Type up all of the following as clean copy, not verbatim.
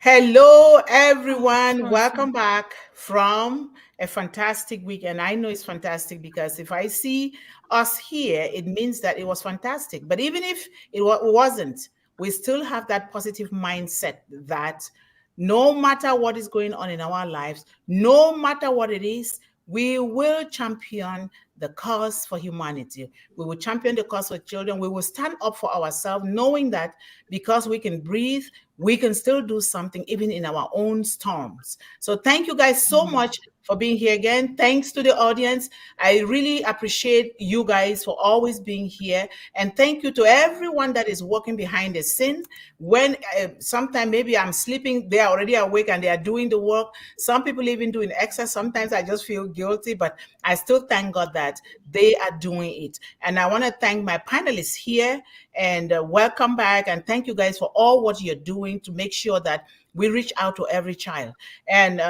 Hello, everyone. Welcome back from a fantastic week. And I know it's fantastic because if I see us here, it means that it was fantastic. But even if wasn't, we still have that positive mindset that no matter what is going on in our lives, no matter what it is, we will champion the cause for humanity. We will champion the cause for children. We will stand up for ourselves, knowing that because we can breathe, we can still do something even in our own storms. So thank you guys so much for being here again. Thanks to the audience. I really appreciate you guys for always being here. And thank you to everyone that is working behind the scene. When sometimes maybe I'm sleeping, they are already awake and they are doing the work. Some people even doing exercise. Sometimes I just feel guilty, but I still thank God that they are doing it. And I want to thank my panelists here and welcome back. And thank you guys for all what you're doing to make sure that we reach out to every child. And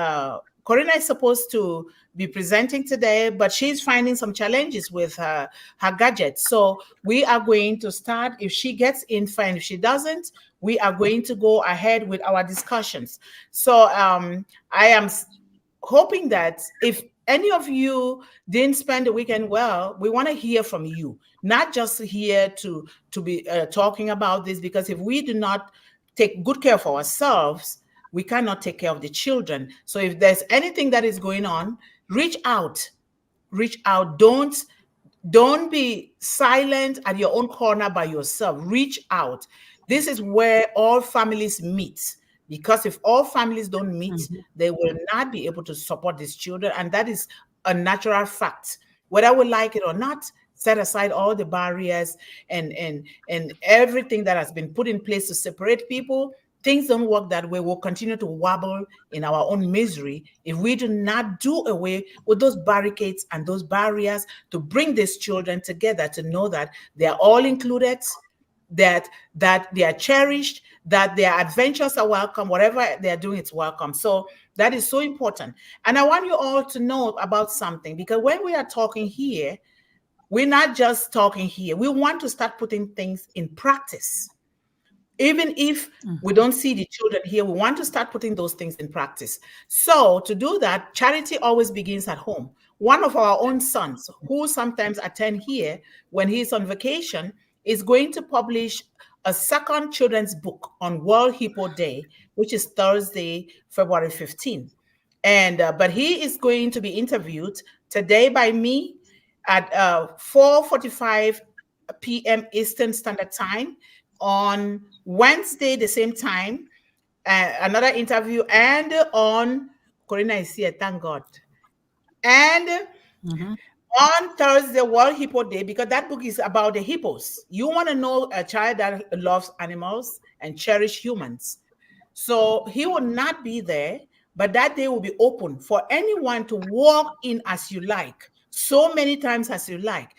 Corrina is supposed to be presenting today, but she's finding some challenges with her gadgets. So we are going to start. If she gets in, fine. If she doesn't, we are going to go ahead with our discussions. So I am hoping that if any of you didn't spend the weekend well, we want to hear from you, not just here to be talking about this, because if we do not take good care of ourselves, we cannot take care of the children. So if there's anything that is going on, reach out. Don't be silent at your own corner by yourself. Reach out. This is where all families meet. Because if all families don't meet, they will not be able to support these children. And that is a natural fact. Whether we like it or not, set aside all the barriers and everything that has been put in place to separate people. Things don't work that way. We'll continue to wobble in our own misery if we do not do away with those barricades and those barriers to bring these children together, to know that they are all included, that they are cherished, that their adventures are welcome, whatever they are doing, it's welcome. So that is so important. And I want you all to know about something, because when we are talking here, we're not just talking here. We want to start putting things in practice. Even if we don't see the children here, we want to start putting those things in practice. So to do that, charity always begins at home. One of our own sons, who sometimes attend here when he's on vacation, is going to publish a second children's book on World Hippo Day, which is Thursday, February 15th. And but he is going to be interviewed today by me at 4:45 p.m. Eastern Standard Time. On Wednesday, the same time, another interview, and on Corrina is here, thank God. And on Thursday, World Hippo Day, because that book is about the hippos. You want to know a child that loves animals and cherish humans. So he will not be there, but that day will be open for anyone to walk in as you like, so many times as you like,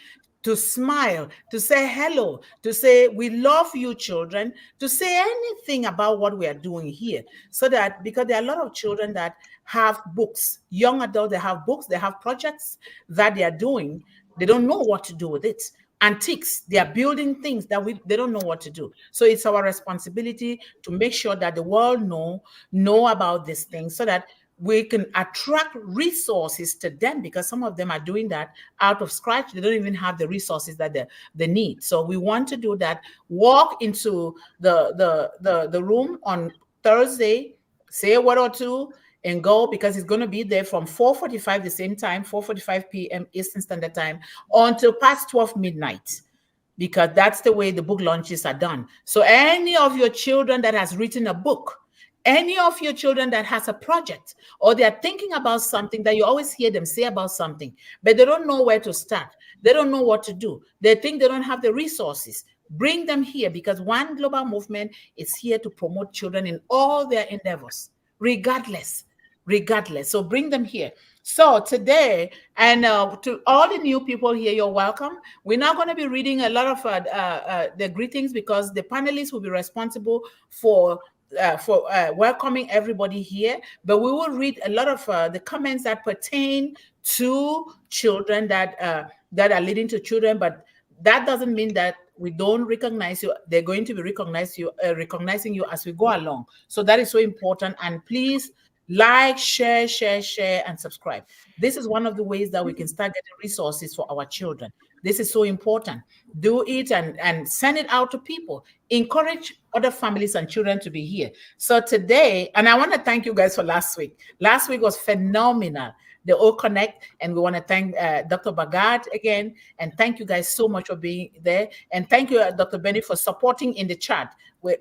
to smile, to say hello, to say, we love you, children, to say anything about what we are doing here. So that, because there are a lot of children that have books, young adults, they have books, they have projects that they are doing. They don't know what to do with it. Antiques, they are building things that they don't know what to do. So it's our responsibility to make sure that the world know about these things, so that we can attract resources to them, because some of them are doing that out of scratch. They don't even have the resources that they need. So we want to do that. Walk into the room on Thursday, say a word or two, and go, because it's going to be there from 4:45 the same time, 4:45 p.m. Eastern Standard Time, until past 12 midnight. Because that's the way the book launches are done. So any of your children that has written a book, any of your children that has a project, or they're thinking about something that you always hear them say about something, but they don't know where to start, they don't know what to do, they think they don't have the resources, bring them here, because One Global Movement is here to promote children in all their endeavors, regardless. So bring them here. So today, and to all the new people here, you're welcome. We're not going to be reading a lot of the greetings, because the panelists will be responsible for welcoming everybody here, but we will read a lot of the comments that pertain to children, that are leading to children, but that doesn't mean that we don't recognize you. They're going to be recognizing you as we go along. So that is so important. And please like, share, and subscribe. This is one of the ways that we can start getting resources for our children. This is so important. Do it and send it out to people. Encourage other families and children to be here. So today, and I want to thank you guys for last week. Last week was phenomenal, the O Connect, and we want to thank Dr. Bagard again, and thank you guys so much for being there, and thank you, Dr. Benny, for supporting in the chat. We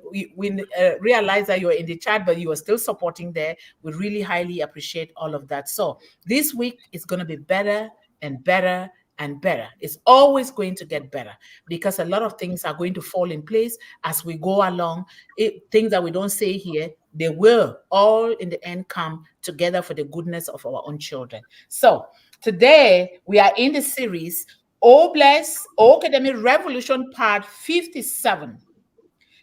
realize that you're in the chat, but you are still supporting there. We really highly appreciate all of that. So this week is going to be better and better and better. It's always going to get better because a lot of things are going to fall in place as we go along. Things that we don't say here, they will all in the end come together for the goodness of our own children. So today we are in the series O-Academy Revolution Part 57.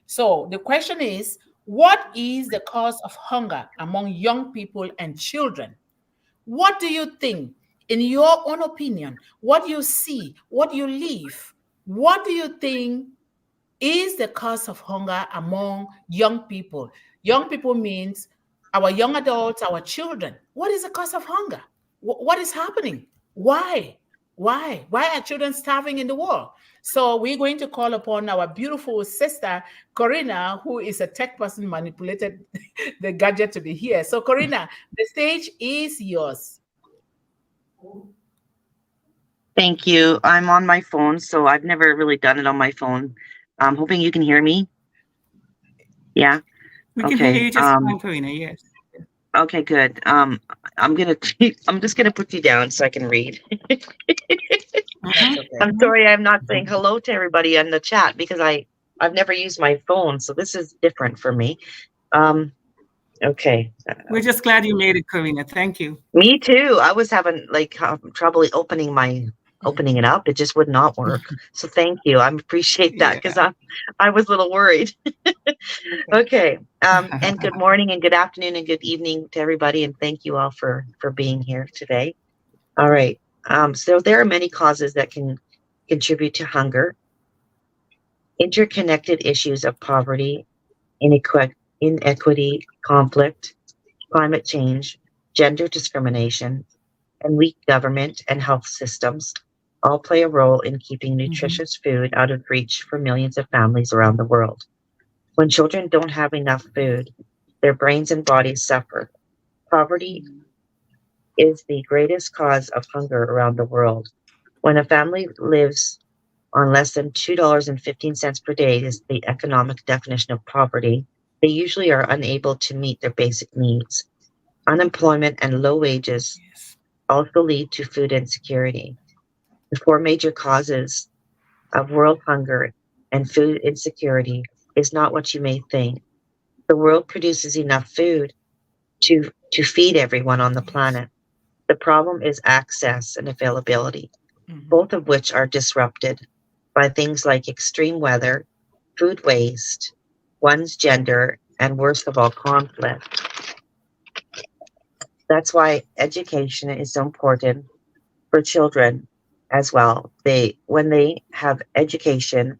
So the question is, what is the cause of hunger among young people and children? What do you think, in your own opinion, what you see, what you live, what do you think is the cause of hunger among young people? Young people means our young adults, our children. What is the cause of hunger? What is happening? Why? Why are children starving in the world? So we're going to call upon our beautiful sister, Corrina, who is a tech person, manipulated the gadget to be here. So Corrina, the stage is yours. Thank you. I'm on my phone, so I've never really done it on my phone. I'm hoping you can hear me. Yeah. We can hear you just fine, Corrina. Yes. Okay, good. I'm just gonna put you down so I can read. Okay. I'm sorry I'm not saying hello to everybody on the chat because I've never used my phone, so this is different for me. Okay. We're just glad you made it, Corrina. Thank you. Me too. I was having trouble opening it up. It just would not work. So thank you. I appreciate that because I was a little worried. Okay. And good morning and good afternoon and good evening to everybody. And thank you all for being here today. All right. So there are many causes that can contribute to hunger. Interconnected issues of poverty, inequity, conflict, climate change, gender discrimination, and weak government and health systems all play a role in keeping nutritious food out of reach for millions of families around the world. When children don't have enough food, their brains and bodies suffer. Poverty is the greatest cause of hunger around the world. When a family lives on less than $2.15 per day is the economic definition of poverty, they usually are unable to meet their basic needs. Unemployment and low wages also lead to food insecurity. The four major causes of world hunger and food insecurity is not what you may think. The world produces enough food to feed everyone on the planet. The problem is access and availability, both of which are disrupted by things like extreme weather, food waste, one's gender, and worst of all, conflict. That's why education is so important for children as well. When they have education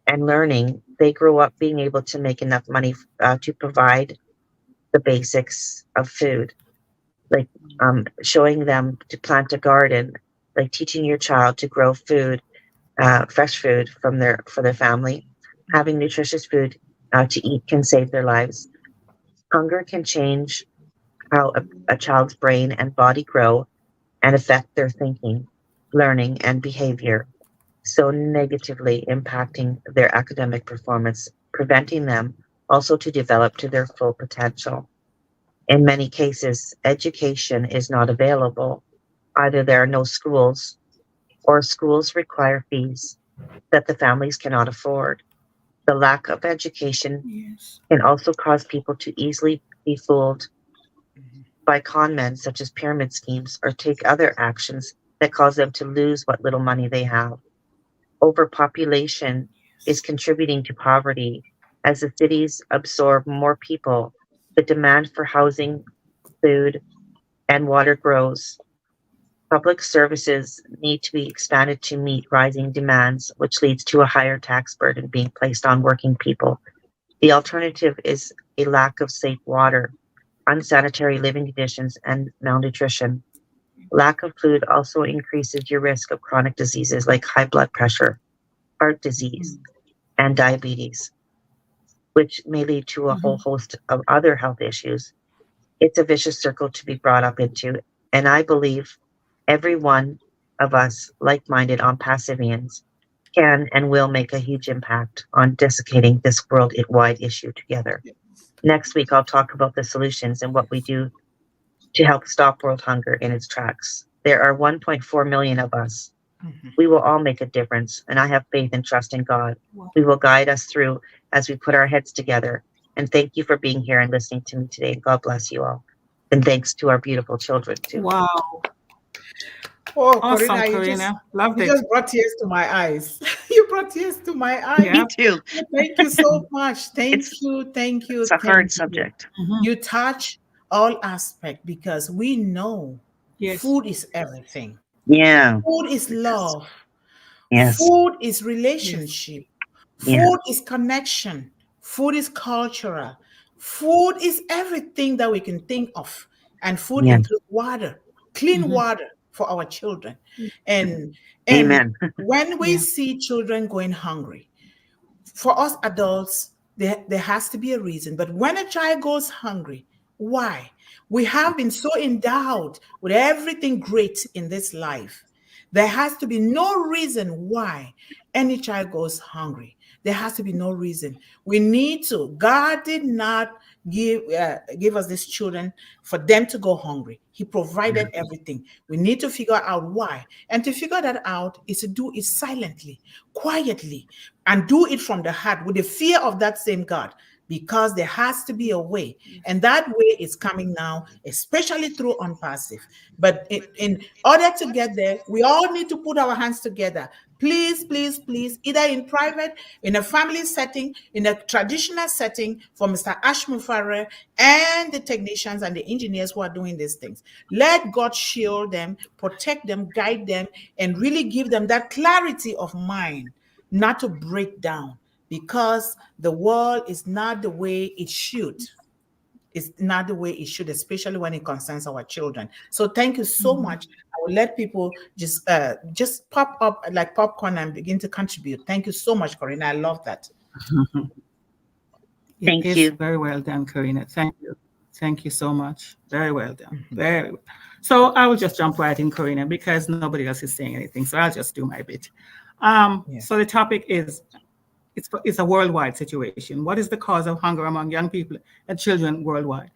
and learning, they grow up being able to make enough money to provide the basics of food, like showing them to plant a garden, like teaching your child to grow food, fresh food for their family. Having nutritious food to eat can save their lives. Hunger can change how a child's brain and body grow and affect their thinking, learning, and behavior, so negatively impacting their academic performance, preventing them also to develop to their full potential. In many cases, education is not available. Either there are no schools or schools require fees that the families cannot afford. The lack of education can also cause people to easily be fooled by con men such as pyramid schemes or take other actions that cause them to lose what little money they have. Overpopulation is contributing to poverty. As the cities absorb more people, the demand for housing, food, and water grows. Public services need to be expanded to meet rising demands, which leads to a higher tax burden being placed on working people. The alternative is a lack of safe water, unsanitary living conditions, and malnutrition. Lack of food also increases your risk of chronic diseases like high blood pressure, heart disease, and diabetes, which may lead to a whole host of other health issues. It's a vicious circle to be brought up into, and I believe every one of us, like-minded Onpassivians, can and will make a huge impact on desiccating this world-wide issue together. Next week, I'll talk about the solutions and what we do to help stop world hunger in its tracks. There are 1.4 million of us. We will all make a difference, and I have faith and trust in God. We will guide us through as we put our heads together. And thank you for being here and listening to me today. God bless you all. And thanks to our beautiful children, too. Wow. Oh, Awesome, Corrina, Loved you it. just brought tears to my eyes. You brought tears to my eyes. Yeah. Me too. Thank you so much. Thank you. It's a hard subject. You touch all aspects because we know food is everything. Yeah. Food is love. Yes. Food is relationship. Yeah. Food is connection. Food is cultural. Food is everything that we can think of. And food includes water, clean water for our children. And Amen. when we see children going hungry, for us adults, there has to be a reason. But when a child goes hungry, why? We have been so endowed with everything great in this life. There has to be no reason why any child goes hungry. There has to be no reason. We need to. God did not give us these children for them to go hungry. He provided everything. We need to figure out why. And to figure that out is to do it silently, quietly, and do it from the heart with the fear of that same God. Because there has to be a way. And that way is coming now, especially through Onpassive. But in order to get there, we all need to put our hands together. Please, please, please, either in private, in a family setting, in a traditional setting for Mr. Ashmufare and the technicians and the engineers who are doing these things. Let God shield them, protect them, guide them, and really give them that clarity of mind, not to break down. Because the world is not the way it should. It's not the way it should, especially when it concerns our children. So thank you so much. I will let people just pop up like popcorn and begin to contribute. Thank you so much, Corrina. I love that. Thank you. Very well done, Corrina. Thank you. Thank you so much. Very well done. Very well. So I will just jump right in, Corrina, because nobody else is saying anything. So I'll just do my bit. So the topic is, it's a worldwide situation. What is the cause of hunger among young people and children worldwide?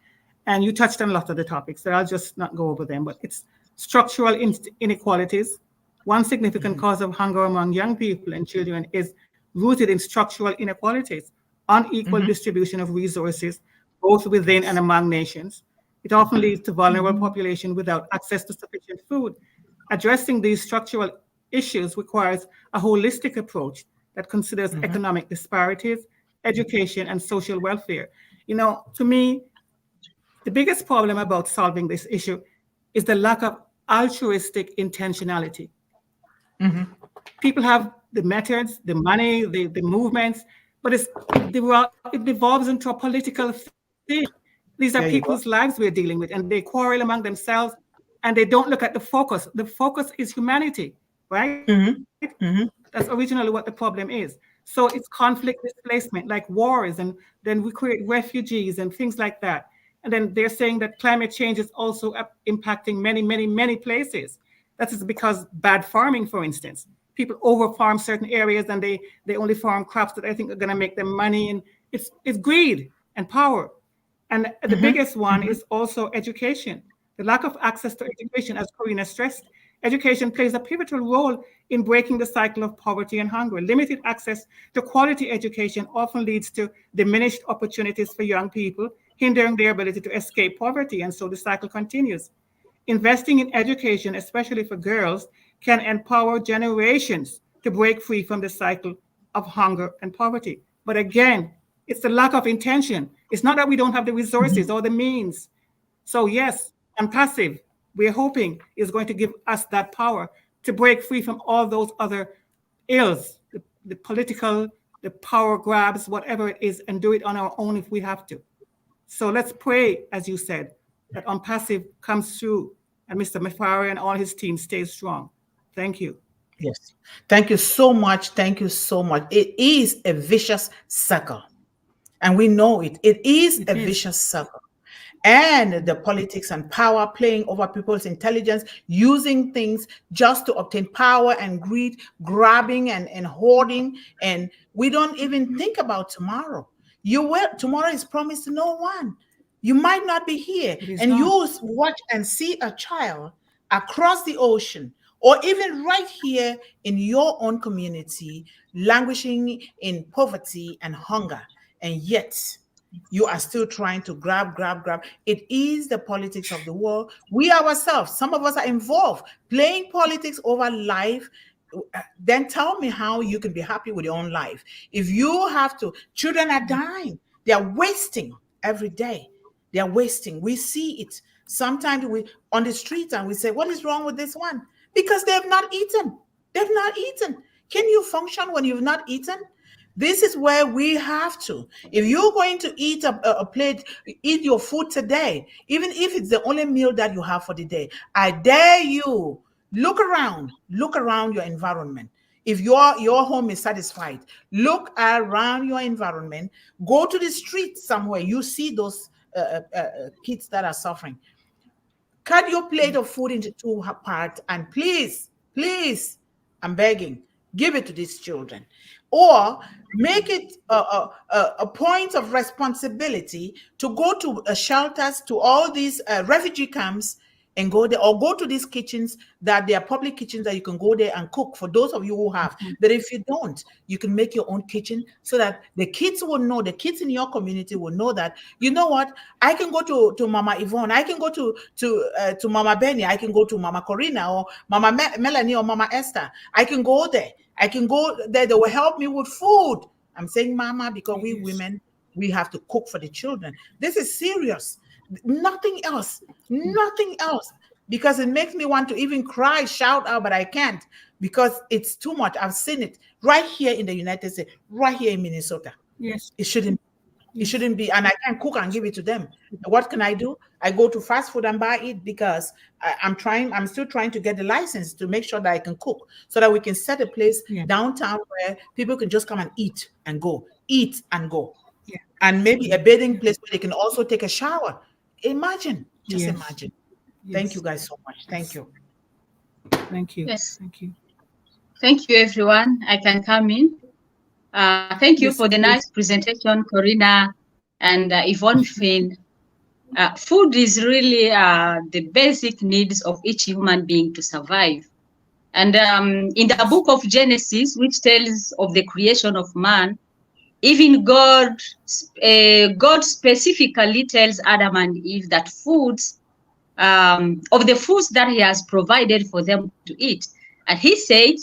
And you touched on a lot of the topics, so I'll just not go over them, but it's structural inequalities. One significant cause of hunger among young people and children is rooted in structural inequalities, unequal distribution of resources, both within and among nations. It often leads to vulnerable population without access to sufficient food. Addressing these structural issues requires a holistic approach that considers economic disparities, education, and social welfare. You know, to me, the biggest problem about solving this issue is the lack of altruistic intentionality. People have the methods, the money, the movements, but it devolves into a political thing. These are people's lives we're dealing with, and they quarrel among themselves, and they don't look at the focus. The focus is humanity, right? That's originally what the problem is. So it's conflict displacement, like wars, and then we create refugees and things like that. And then they're saying that climate change is also impacting many, many, many places. That is because bad farming, for instance. People over-farm certain areas, and they only farm crops that I think are going to make them money. And it's greed and power. And the biggest one is also education. The lack of access to education, as Corrina stressed. Education plays a pivotal role in breaking the cycle of poverty and hunger. Limited access to quality education often leads to diminished opportunities for young people, hindering their ability to escape poverty, and so the cycle continues. Investing in education, especially for girls, can empower generations to break free from the cycle of hunger and poverty. But again, it's the lack of intention. It's not that we don't have the resources or the means. So yes, Onpassive we're hoping is going to give us that power to break free from all those other ills, the political, the power grabs, whatever it is, and do it on our own if we have to. So let's pray, as you said, that Unpassive comes through and Mr. Mafari and all his team stay strong. Thank you. Yes. Thank you so much. Thank you so much. It is a vicious circle. And we know it. It is a vicious circle. And the politics and power playing over people's intelligence, using things just to obtain power and greed, grabbing and hoarding. And we don't even think about tomorrow. Tomorrow is promised to no one. You might not be here. And you watch and see a child across the ocean, or even right here in your own community, languishing in poverty and hunger. And yet, you are still trying to grab. It is the politics of the world. We ourselves, some of us are involved, playing politics over life. Then tell me how you can be happy with your own life. If you have to, children are dying. They are wasting every day. They are wasting. We see it. Sometimes we on the streets and we say, what is wrong with this one? Because they have not eaten. They've not eaten. Can you function when you've not eaten? This is where we have to. If you're going to eat a plate, eat your food today, even if it's the only meal that you have for the day, I dare you, look around your environment. If your home is satisfied, look around your environment, go to the street somewhere, you see those kids that are suffering. Cut your plate of food into two parts and please, I'm begging, give it to these children. Or make it a point of responsibility to go to shelters, to all these refugee camps and go there, or go to these kitchens that they are public kitchens that you can go there and cook for those of you who have. But if you don't, you can make your own kitchen so that the kids will know, the kids in your community will know that, you know what, I can go to Mama Yvonne, I can go to Mama Benny, I can go to Mama Corrina or Mama Melanie or Mama Esther. I can go there. I can go there. They will help me with food. I'm saying Mama because we women, we have to cook for the children. This is serious. Nothing else, because it makes me want to even cry, shout out, but I can't because it's too much. I've seen it right here in the United States, right here in Minnesota. Yes. It shouldn't be, and I can't cook and give it to them. What can I do? I go to fast food and buy it because I'm still trying to get the license to make sure that I can cook so that we can set a place downtown where people can just come and eat and go. Yeah. And maybe a bathing place where they can also take a shower. Imagine. Imagine. Yes. Thank you guys so much. Thank you. Thank you. Yes. Thank you. Thank you, everyone. I can come in. Thank you for the nice presentation, Corrina and Yvonne Finn. Food is really the basic needs of each human being to survive. And in the book of Genesis, which tells of the creation of man, even God specifically tells Adam and Eve that foods, of the foods that he has provided for them to eat. And he said,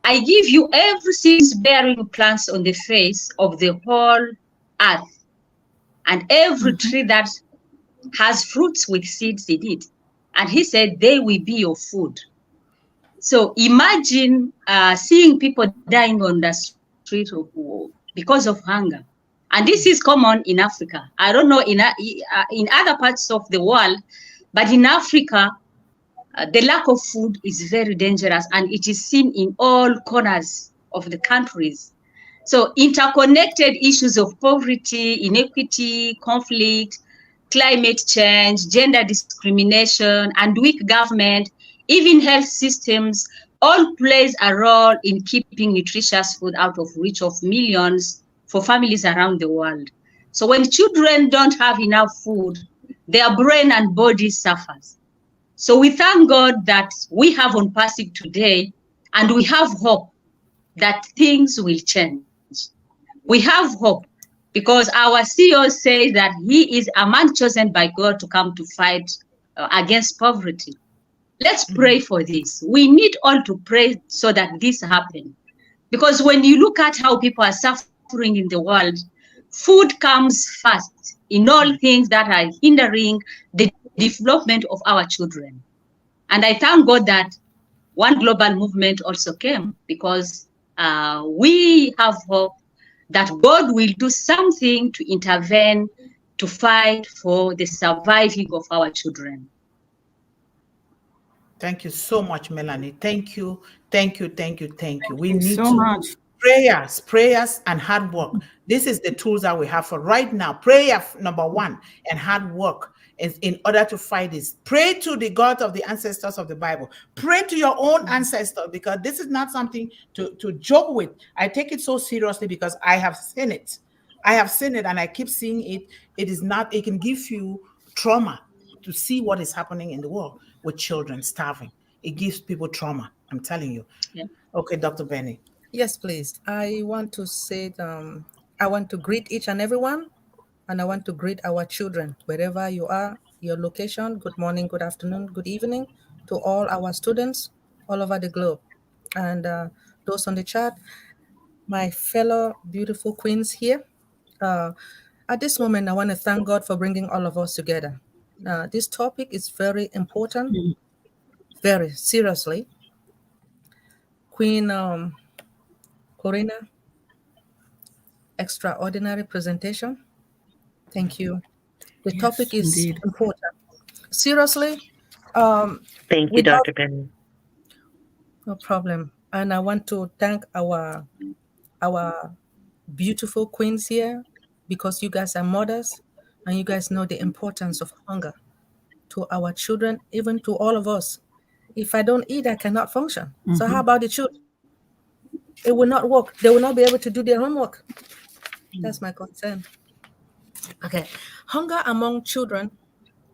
I give you every seed-bearing plants on the face of the whole earth, and every tree that has fruits with seeds in it. And he said, they will be your food. So imagine seeing people dying on the street because of hunger. And this is common in Africa. I don't know in other parts of the world, but in Africa, the lack of food is very dangerous, and it is seen in all corners of the countries. So interconnected issues of poverty, inequity, conflict, climate change, gender discrimination, and weak government, even health systems, all plays a role in keeping nutritious food out of reach of millions for families around the world. So when children don't have enough food, their brain and body suffers. So we thank God that we have Unpassive today, and we have hope that things will change. We have hope because our CEO says that he is a man chosen by God to come to fight against poverty. Let's pray for this. We need all to pray so that this happens. Because when you look at how people are suffering in the world, food comes first in all things that are hindering the development of our children. And I thank God that one global movement also came, because we have hope that God will do something to intervene, to fight for the surviving of our children. Thank you so much, Melanie. Thank you. Thank you. Thank you. Thank you. We Thank you need so to much. prayers and hard work. This is the tools that we have for right now. Prayer, number one, and hard work is in order to fight this. Pray to the God of the ancestors of the Bible. Pray to your own ancestors, because this is not something to joke with. I take it so seriously because I have seen it. I have seen it and I keep seeing it. It is not, it can give you trauma to see what is happening in the world with children starving. It gives people trauma. I'm telling you. Yeah. Okay, Dr. Benny. Yes, please. I want to say, I want to greet each and everyone, and I want to greet our children, wherever you are, your location. Good morning, good afternoon, good evening to all our students all over the globe. And those on the chat, my fellow beautiful queens here. At this moment, I want to thank God for bringing all of us together. This topic is very important, very seriously. Queen Corrina, extraordinary presentation. Thank you. The Yes, topic is indeed. important. Seriously, Thank you, without Dr. Benny. no problem. And I want to thank our beautiful queens here, because you guys are mothers and you guys know the importance of hunger to our children, even to all of us. If I don't eat, I cannot function. So how about the children? It will not work. They will not be able to do their homework. That's my concern. Okay. Hunger among children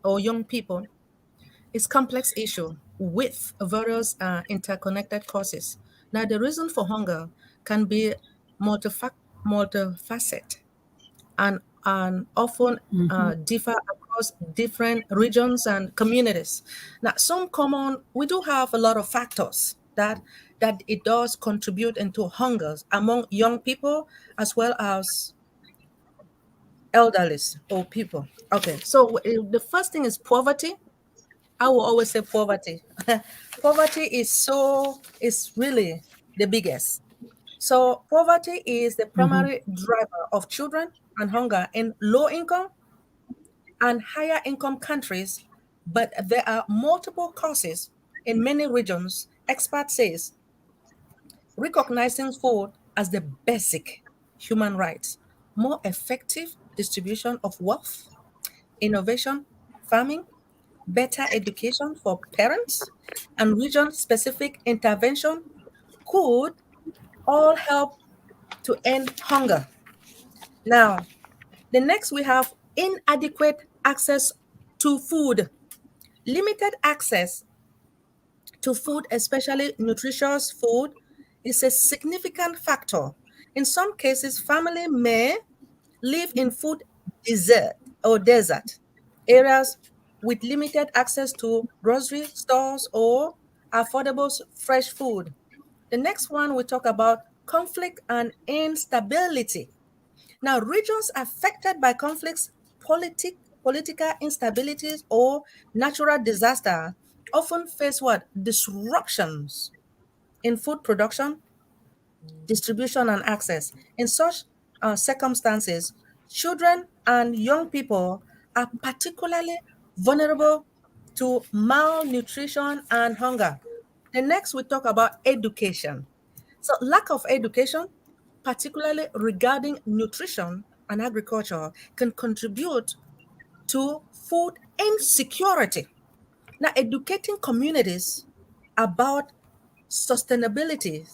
or young people is a complex issue with various interconnected causes. Now, the reason for hunger can be multifaceted and often differ across different regions and communities. Now, we do have a lot of factors that it does contribute into hunger among young people as well as elderly or people. Okay, so the first thing is poverty. I will always say poverty. Poverty is really the biggest. So poverty is the primary driver of children and hunger in low income and higher income countries, but there are multiple causes in many regions. Expert says recognizing food as the basic human rights, more effective distribution of wealth, innovation, farming, better education for parents, and region-specific intervention could all help to end hunger. Now, the next we have inadequate access to food. Limited access to food, especially nutritious food, is a significant factor. In some cases, family may live in food desert areas with limited access to grocery stores or affordable fresh food. The next one we talk about conflict and instability. Now, regions affected by conflicts, political instabilities, or natural disaster often face what? Disruptions in food production, distribution, and access. In such circumstances, children and young people are particularly vulnerable to malnutrition and hunger. The next, we talk about education. So, lack of education, particularly regarding nutrition and agriculture, can contribute to food insecurity. Now, educating communities about sustainability,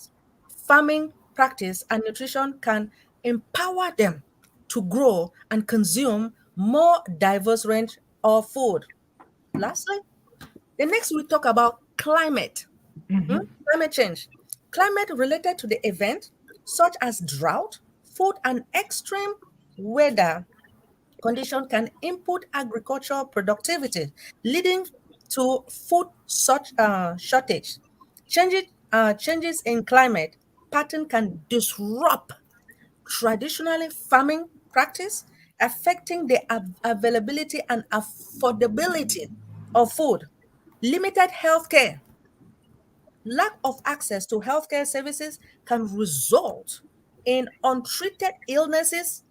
farming practice, and nutrition can empower them to grow and consume more diverse range of food. Lastly, the next we talk about climate. Climate change. Climate related to the event, such as drought, food, and extreme weather condition can input agricultural productivity, leading to food shortage. Changes in climate pattern can disrupt traditionally farming practice, affecting the availability and affordability of food, limited healthcare. Lack of access to healthcare services can result in untreated illnesses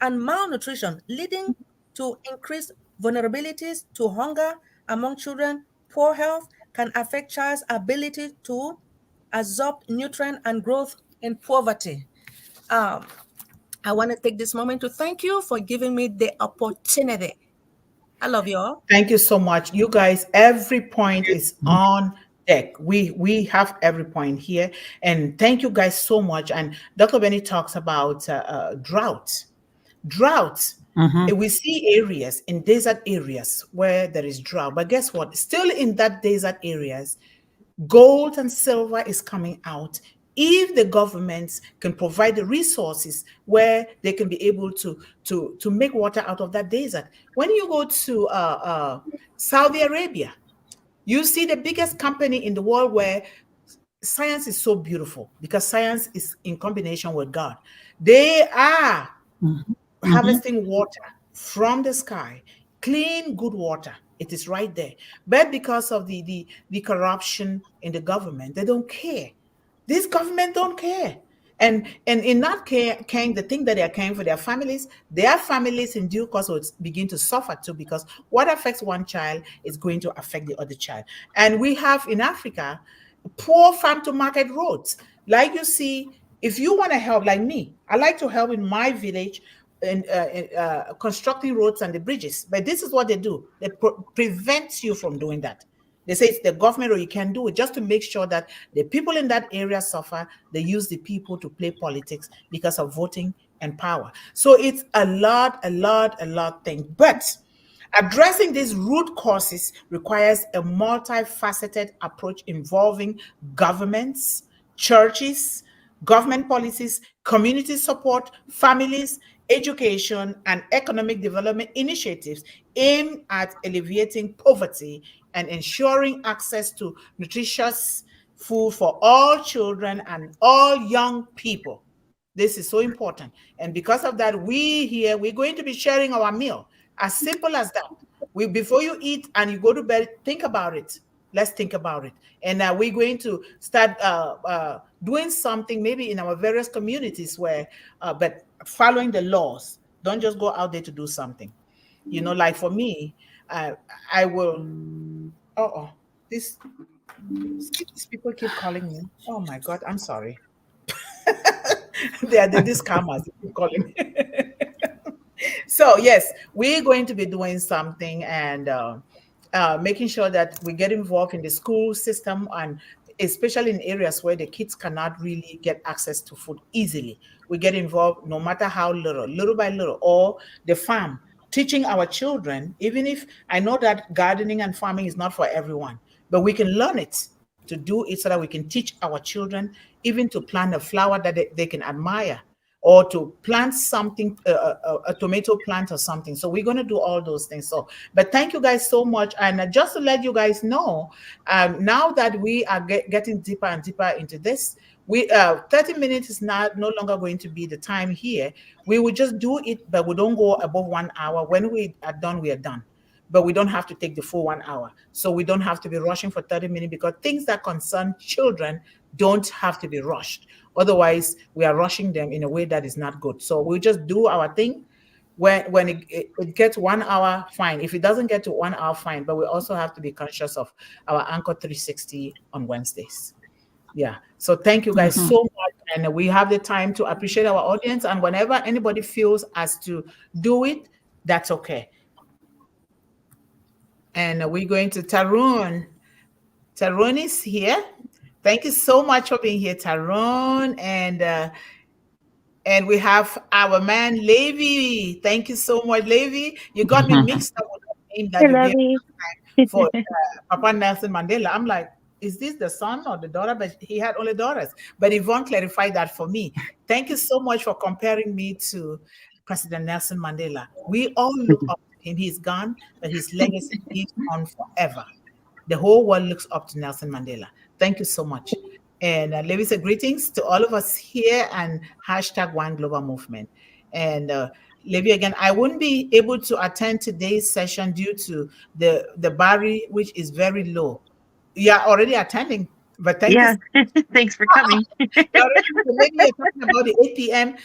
and malnutrition, leading to increased vulnerabilities to hunger among children. Poor health can affect child's ability to absorb nutrient and growth in poverty. I want to take this moment to thank you for giving me the opportunity. I love you all. Thank you so much. You guys, every point is on deck. We have every point here. And thank you guys so much. And Dr. Benny talks about drought. Drought. We see areas in desert areas where there is drought. But guess what? Still in that desert areas, gold and silver is coming out if the governments can provide the resources where they can be able to make water out of that desert. When you go to Saudi Arabia, you see the biggest company in the world where science is so beautiful because science is in combination with God. They are harvesting water from the sky, clean, good water. It is right there. But because of the corruption in the government, they don't care. This government don't care. And in not caring the thing that they are caring for their families in due course will begin to suffer too, because what affects one child is going to affect the other child. And we have in Africa poor farm to market roads. Like you see, if you want to help, like me, I like to help in my village in constructing roads and the bridges. But this is what they do. They prevent you from doing that. They say it's the government or you can do it just to make sure that the people in that area suffer. They use the people to play politics because of voting and power. So it's a lot thing. But addressing these root causes requires a multifaceted approach involving governments, churches, government policies, community support, families, education, and economic development initiatives aimed at alleviating poverty and ensuring access to nutritious food for all children and all young people. This is so important. And because of that, we're going to be sharing our meal. As simple as that. Before you eat and you go to bed, think about it. Let's think about it. And we're going to start doing something maybe in our various communities where, but following the laws. Don't just go out there to do something. You know, like for me, I will, these people keep calling me. Oh my God, I'm sorry. They are these scammers keep calling me. So yes, we're going to be doing something and making sure that we get involved in the school system, and especially in areas where the kids cannot really get access to food easily. We get involved no matter how little by little, or the farm, teaching our children, even if I know that gardening and farming is not for everyone, but we can learn it to do it so that we can teach our children even to plant a flower that they can admire, or to plant something, a tomato plant or something. So we're going to do all those things. So, but thank you guys so much. And just to let you guys know, now that we are getting deeper and deeper into this, 30 minutes is no longer going to be the time here. We will just do it, but we don't go above 1 hour. When we are done, we are done. But we don't have to take the full 1 hour. So we don't have to be rushing for 30 minutes, because things that concern children don't have to be rushed. Otherwise, we are rushing them in a way that is not good. So we'll just do our thing. When it gets 1 hour, fine. If it doesn't get to 1 hour, fine. But we also have to be conscious of our Anchor 360 on Wednesdays. Yeah. So thank you guys so much. And we have the time to appreciate our audience. And whenever anybody feels as to do it, that's okay. And we're going to Tarun. Tarun is here. Thank you so much for being here, Tarun. And we have our man, Levi. Thank you so much, Levi. You got me mixed up with the name that you gave for Papa Nelson Mandela. I'm like, is this the son or the daughter? But he had only daughters. But Yvonne clarified that for me. Thank you so much for comparing me to President Nelson Mandela. We all look up to him. He's gone, but his legacy lives on forever. The whole world looks up to Nelson Mandela. Thank you so much. And Levi said greetings to all of us here, and #One Global Movement. And Levi again, I wouldn't be able to attend today's session due to the battery, which is very low. You are already attending, but thank you. Thanks for coming. Maybe you're talking about the 8 p.m.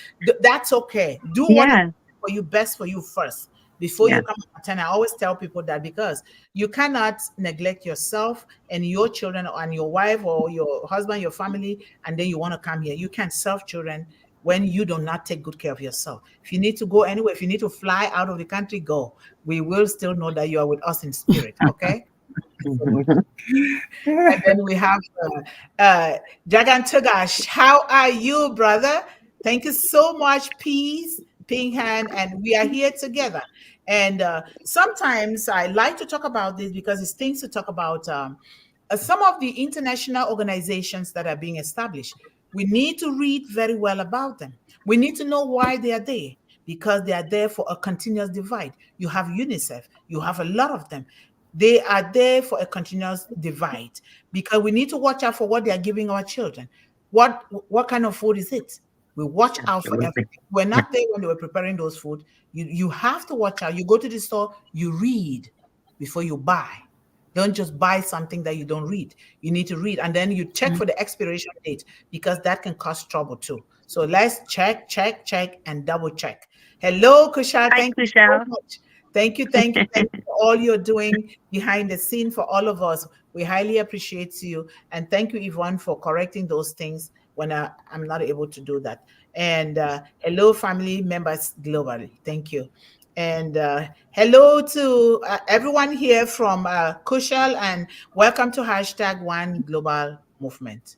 That's okay. Do what is for you, best for you first before you come and attend. I always tell people that because you cannot neglect yourself and your children and your wife or your husband, your family, and then you want to come here. You can't serve children when you do not take good care of yourself. If you need to go anywhere, if you need to fly out of the country, go. We will still know that you are with us in spirit, okay? And then we have Jagan Tugash. How are you, brother? Thank you so much. Peace, ping hand, and we are here together. And sometimes I like to talk about this because it's things to talk about. Some of the international organizations that are being established, we need to read very well about them. We need to know why they are there, because they are there for a continuous divide. You have UNICEF, you have a lot of them. They are there for a continuous divide because we need to watch out for what they are giving our children. What kind of food is it? We watch out for everything. We're not there when they were preparing those food. You have to watch out. You go to the store, you read before you buy. Don't just buy something that you don't read. You need to read, and then you check for the expiration date because that can cause trouble too. So let's check, and double check. Hello, Kushal. Thank you so much. Thank you for all you're doing behind the scene for all of us. We highly appreciate you. And thank you, Yvonne, for correcting those things when I'm not able to do that. And hello, family members globally. Thank you. And hello to everyone here from Kushal, and welcome to #One Global Movement.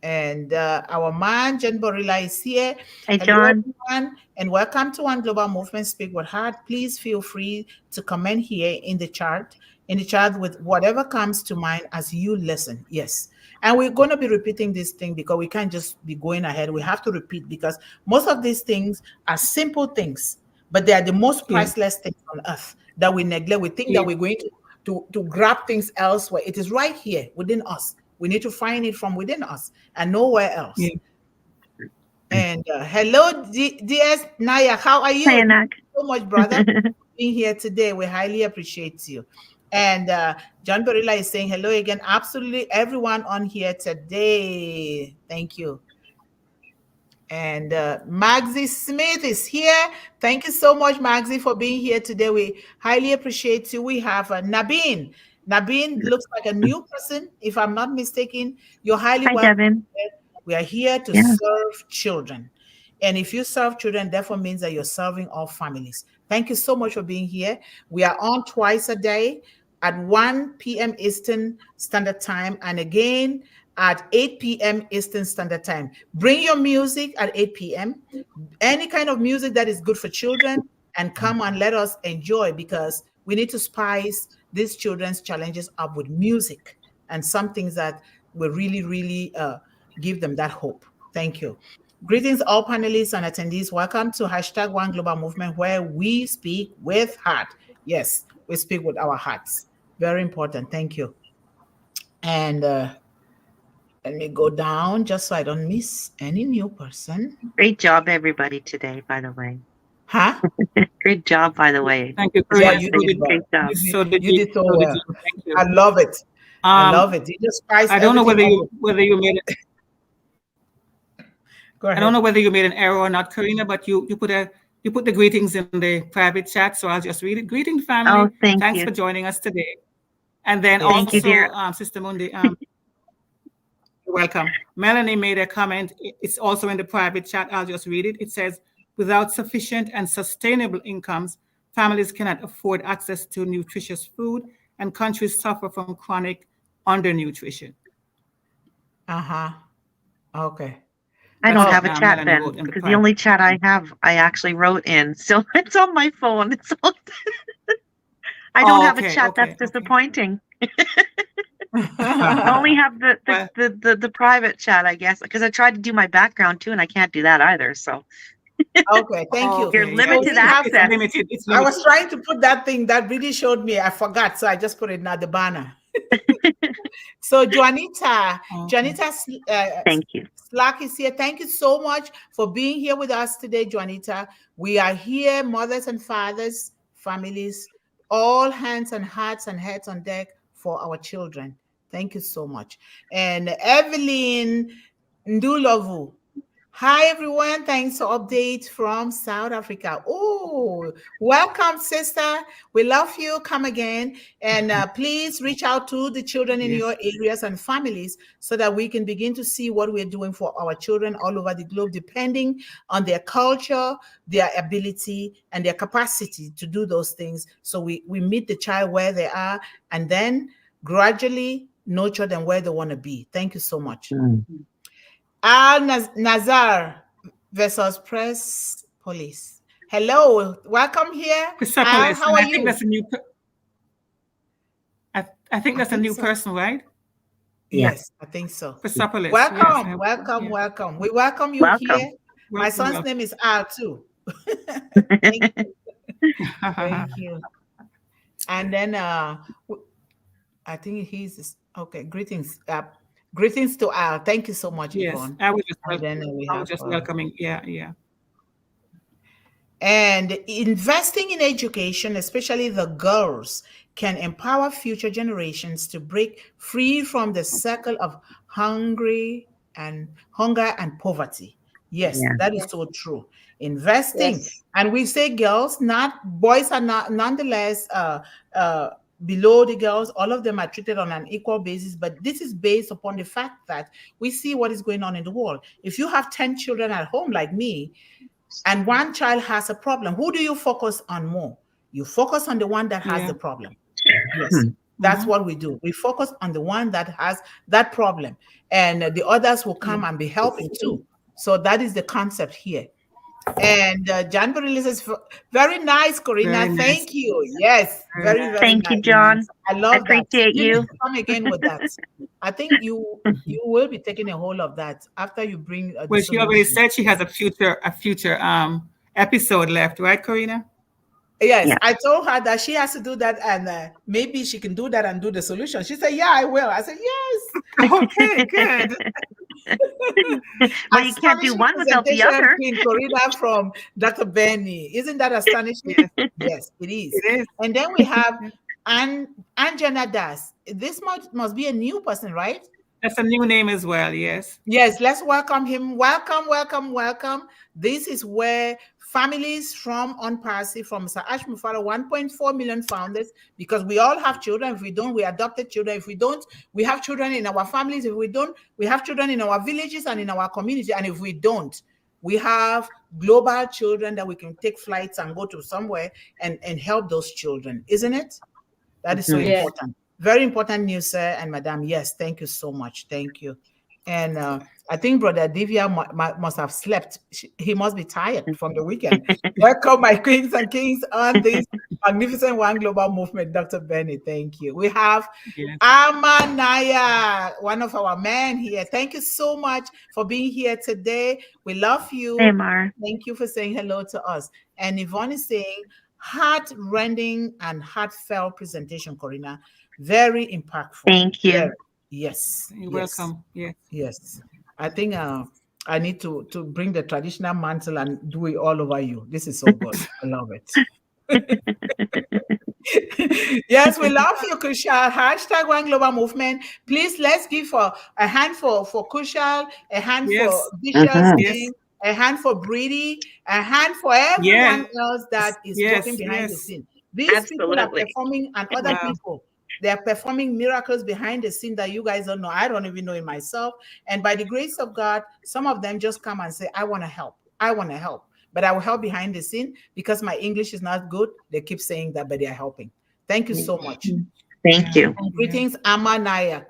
And our man, Jen Barilla, is here. Hey, John. Everyone, and welcome to One Global Movement, Speak with Heart. Please feel free to comment here in the chat with whatever comes to mind as you listen. Yes. And we're going to be repeating this thing because we can't just be going ahead. We have to repeat because most of these things are simple things, but they are the most priceless things on earth that we neglect. We think that we're going to grab things elsewhere. It is right here within us. We need to find it from within us and nowhere else. Yeah. And hello, DS Naya. How are you? Thank you so much, brother, for being here today. We highly appreciate you. And John Barilla is saying hello again. Absolutely everyone on here today. Thank you. And Magzi Smith is here. Thank you so much, Magzi, for being here today. We highly appreciate you. We have Nabin. Nabin looks like a new person, if I'm not mistaken. You're highly welcome. We are here to serve children. And if you serve children, therefore means that you're serving all families. Thank you so much for being here. We are on twice a day at 1 p.m. Eastern Standard Time and again at 8 p.m. Eastern Standard Time. Bring your music at 8 p.m. Any kind of music that is good for children, and come and let us enjoy, because we need to spice these children's challenges up with music and some things that will really, really give them that hope. Thank you. Greetings, all panelists and attendees. Welcome to #One Global Movement, where we speak with heart. Yes, we speak with our hearts. Very important. Thank you. And let me go down just so I don't miss any new person. Great job, everybody, today, by the way. Huh? Great job, by the way. Thank you. Yeah, you did great job. You did so well. Thank you. I love it. I love it. You just I don't know whether you made it. Go ahead. I don't know whether you made an error or not, Corrina, but you put the greetings in the private chat, so I'll just read it. Greetings, family. Oh, Thanks for joining us today. And then thank also, you, Sister Mundih, you're welcome. Melanie made a comment. It's also in the private chat. I'll just read it. It says, without sufficient and sustainable incomes, families cannot afford access to nutritious food, and countries suffer from chronic undernutrition. Okay. I don't have a chat then, because the only chat I have, I actually wrote in. So it's on my phone. It's on. I don't have a chat. That's disappointing. I only have the private chat, I guess, because I tried to do my background too, and I can't do that either. So. Okay, thank you. You're limited access. It's limited. I was trying to put that thing that really showed me. I forgot, so I just put it now, the banner. So Juanita thank you. Slack is here. Thank you so much for being here with us today, Juanita. We are here, mothers and fathers, families, all hands and hearts and heads on deck for our children. Thank you so much. And Evelyn Ndulovu. Hi, everyone. Thanks for update from South Africa. Oh, welcome, sister. We love you. Come again. And please reach out to the children in your areas and families so that we can begin to see what we're doing for our children all over the globe, depending on their culture, their ability, and their capacity to do those things. So we meet the child where they are and then gradually nurture them where they want to be. Thank you so much. Al Nazar versus Press Police. Hello, welcome here. Al, how are you? Think that's a new. I think that's a new person, right? Yes, I think so. Persepolis. Welcome, yes, welcome, welcome. We welcome you here. My son's name is Al too. Thank you. Thank you. And then I think he's okay. Greetings. Greetings to Al. Thank you so much, Yvonne. I was just welcoming. Yeah. And investing in education, especially the girls, can empower future generations to break free from the circle of hunger and poverty. Yes, that is so true. Investing, and we say girls, not boys are not nonetheless below the girls. All of them are treated on an equal basis, but this is based upon the fact that we see what is going on in the world. If you have 10 children at home like me, and one child has a problem, who do you focus on more? You focus on the one that has the problem. Yes, that's what we do. We focus on the one that has that problem, and the others will come and be helping too. So that is the concept here. And John Barilla says, very nice, Corrina. Thank you. Yes, very Thank nice. you, John. I love that. Appreciate you. Come again with that. I think you will be taking a hold of that after you bring. Well, she already said she has a future episode left, right, Corrina? Yes, I told her that she has to do that, and maybe she can do that and do the solution. She said, "Yeah, I will." I said, "Yes." Okay, good. Well, you can't do one without the other. Queen Corrina from Dr. Benny. Isn't that astonishing? Yes, it is. It is. And then we have Anjana Das. This must be a new person, right? That's a new name as well, yes. Yes, let's welcome him. Welcome, welcome, welcome. This is where families from Unparsi, from Sir Ash Mufara, 1.4 million founders, because we all have children. If we don't, we adopted children. If we don't, we have children in our families. If we don't, we have children in our villages and in our community. And if we don't, we have global children that we can take flights and go to somewhere and help those children, isn't it? That is so important. Very important news, sir and madam. Yes, thank you so much. Thank you. And I think Brother Divya must have slept. He must be tired from the weekend. Welcome, my queens and kings, on this magnificent One Global Movement, Dr. Benny. Thank you. We have Amanaya, one of our men here. Thank you so much for being here today. We love you. Hey, Mar. Thank you for saying hello to us. And Yvonne is saying, heart-rending and heartfelt presentation, Corrina. Very impactful. Thank you. Yes. You're welcome. Yes. I think I need to bring the traditional mantle and do it all over you. This is so good. I love it. Yes, we love you, Kushal. Hashtag One Global Movement. Please, let's give a hand for Kushal, a hand for Bishop, a hand for Brady, a hand for everyone else that is working behind the scene. These people are performing, and other people. They are performing miracles behind the scene that you guys don't know. I don't even know it myself. And by the grace of God, some of them just come and say, I want to help. I want to help. But I will help behind the scene because my English is not good. They keep saying that, but they are helping. Thank you so much. Thank you. And greetings, Amanaya.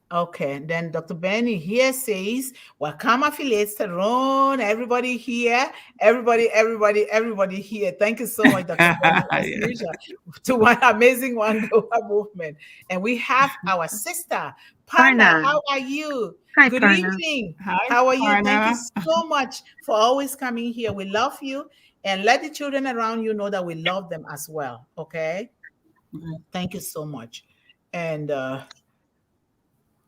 Okay, then Dr. Benny here says, welcome affiliates, Tyrone, everybody here, everybody here. Thank you so much, Dr. Benny, to one amazing One Global Movement. And we have our sister, Parna. How are you? Hi, Good Parna. evening. Hi, How are you? Parna. Thank you so much for always coming here. We love you. And let the children around you know that we love them as well, okay? Thank you so much. And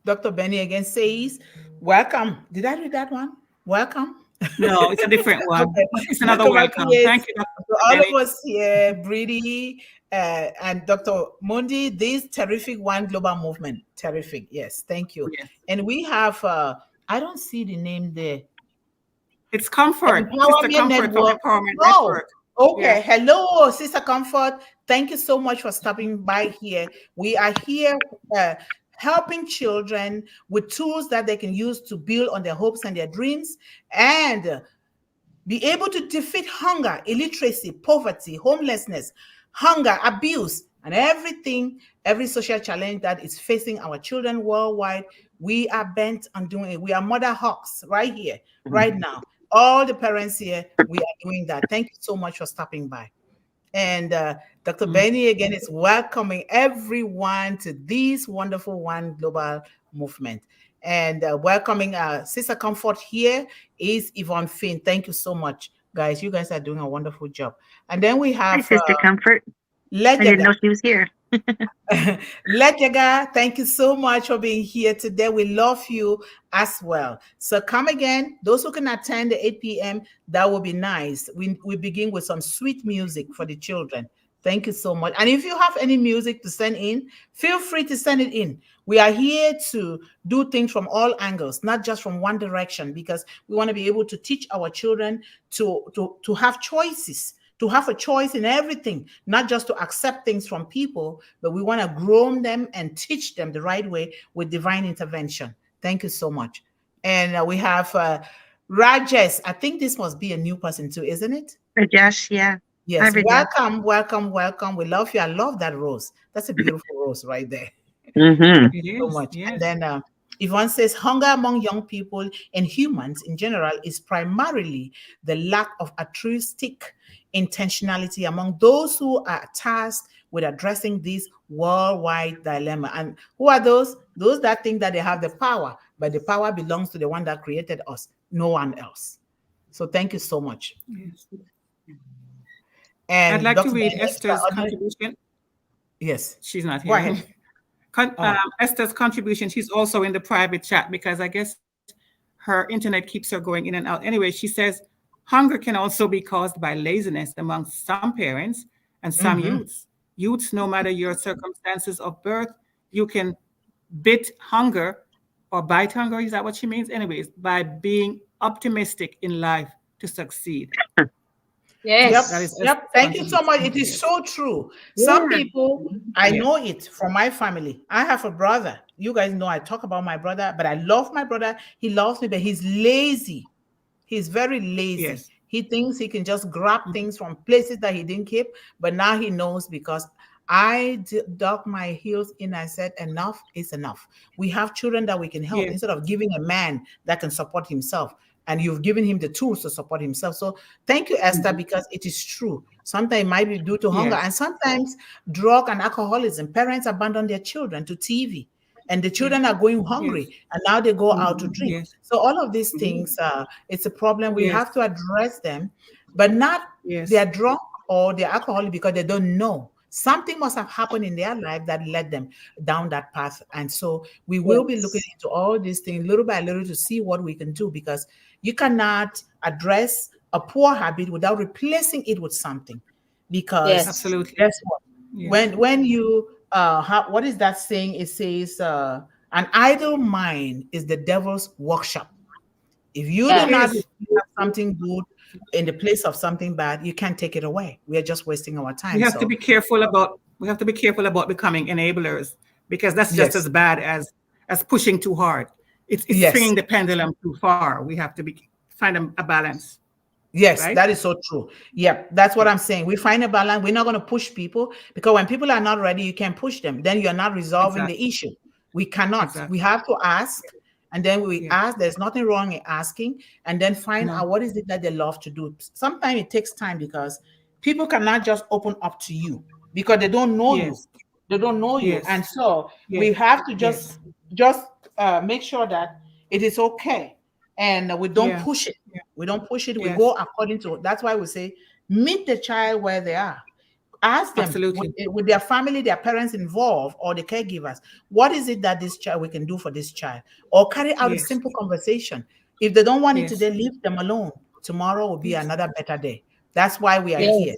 Dr. Benny again says, welcome. Did I read that one? Welcome. No, it's a different one. Okay. It's another Dr. welcome. Maki, Thank you, Dr. so all Benny. of us here, Brady and Dr. Mundih, this terrific One Global Movement. Terrific. Yes, thank you. Yes. And we have, I don't see the name there. It's Comfort. Sister Comfort from Empowerment Network. Okay. Yeah. Hello, Sister Comfort. Thank you so much for stopping by here. We are here helping children with tools that they can use to build on their hopes and their dreams and be able to defeat hunger, illiteracy, poverty, homelessness, hunger, abuse, and everything, every social challenge that is facing our children worldwide. We are bent on doing it. We are mother hawks right here, right now. All the parents here, we are doing that. Thank you so much for stopping by. And Dr. Benny again is welcoming everyone to this wonderful One Global Movement. And welcoming Sister Comfort here is Yvonne Finn. Thank you so much, guys. You guys are doing a wonderful job. And then we have Sister Comfort. I didn't know she was here. Letyaga, thank you so much for being here today. We love you as well. So come again. Those who can attend the 8 p.m., that will be nice. We begin with some sweet music for the children. Thank you so much. And if you have any music to send in, feel free to send it in. We are here to do things from all angles, not just from one direction, because we want to be able to teach our children to have choices, to have a choice in everything, not just to accept things from people, but we want to groom them and teach them the right way with divine intervention. Thank you so much. And we have Rajesh. I think this must be a new person too, isn't it? Rajesh, yeah. Yes, welcome, welcome, welcome. We love you. I love that rose. That's a beautiful rose right there. Mm-hmm. Thank you so much. Yes. And then Yvonne says, hunger among young people and humans in general is primarily the lack of altruistic intentionality among those who are tasked with addressing this worldwide dilemma. And who are those? Those that think that they have the power, but the power belongs to the one that created us, no one else. So thank you so much. Yes. And I'd like Dr. to read Esther's contribution. Yes. She's not here. Go ahead. Esther's contribution, she's also in the private chat because I guess her internet keeps her going in and out. Anyway, she says, hunger can also be caused by laziness among some parents and some youths. Youths, no matter your circumstances of birth, you can bite hunger, is that what she means? Anyways, by being optimistic in life to succeed. Yes. Yep. Thank you so much. It is so true. Some people, I know it from my family. I have a brother. You guys know I talk about my brother, but I love my brother. He loves me, but he's lazy. He's very lazy. Yes. He thinks he can just grab things from places that he didn't keep, but now he knows because I dug my heels in. I said, enough is enough. We have children that we can help instead of giving a man that can support himself. And you've given him the tools to support himself. So thank you, Esther, because it is true. Sometimes it might be due to hunger, and sometimes drug and alcoholism. Parents abandon their children to TV, and the children are going hungry, and now they go out to drink. So all of these things, it's a problem. We have to address them, but not they're drunk or they're alcoholic because they don't know. Something must have happened in their life that led them down that path. And so we will be looking into all these things little by little to see what we can do, because you cannot address a poor habit without replacing it with something. Because absolutely, guess what? When you what is that saying? It says an idle mind is the devil's workshop. If you do not have something good in the place of something bad, you can't take it away. We are just wasting our time. We have to be careful about becoming enablers, because that's just as bad as pushing too hard. It's swinging the pendulum too far. We have to find a balance. Yes, right? That is so true. Yeah, that's what I'm saying. We find a balance. We're not going to push people, because when people are not ready, you can't push them. Then you're not resolving the issue. We cannot. We have to ask. And then we ask, there's nothing wrong in asking, and then find out what is it that they love to do. Sometimes it takes time, because people cannot just open up to you because they don't know you. They don't know you. And so we have to just make sure that it is okay. And we don't push it. We don't push it. We go according to, that's why we say, meet the child where they are. Ask them, Absolutely. with their family, their parents involved, or the caregivers, what is it that this child we can do for this child? Or carry out a simple conversation. If they don't want it today, leave them alone. Tomorrow will be another better day. That's why we are here.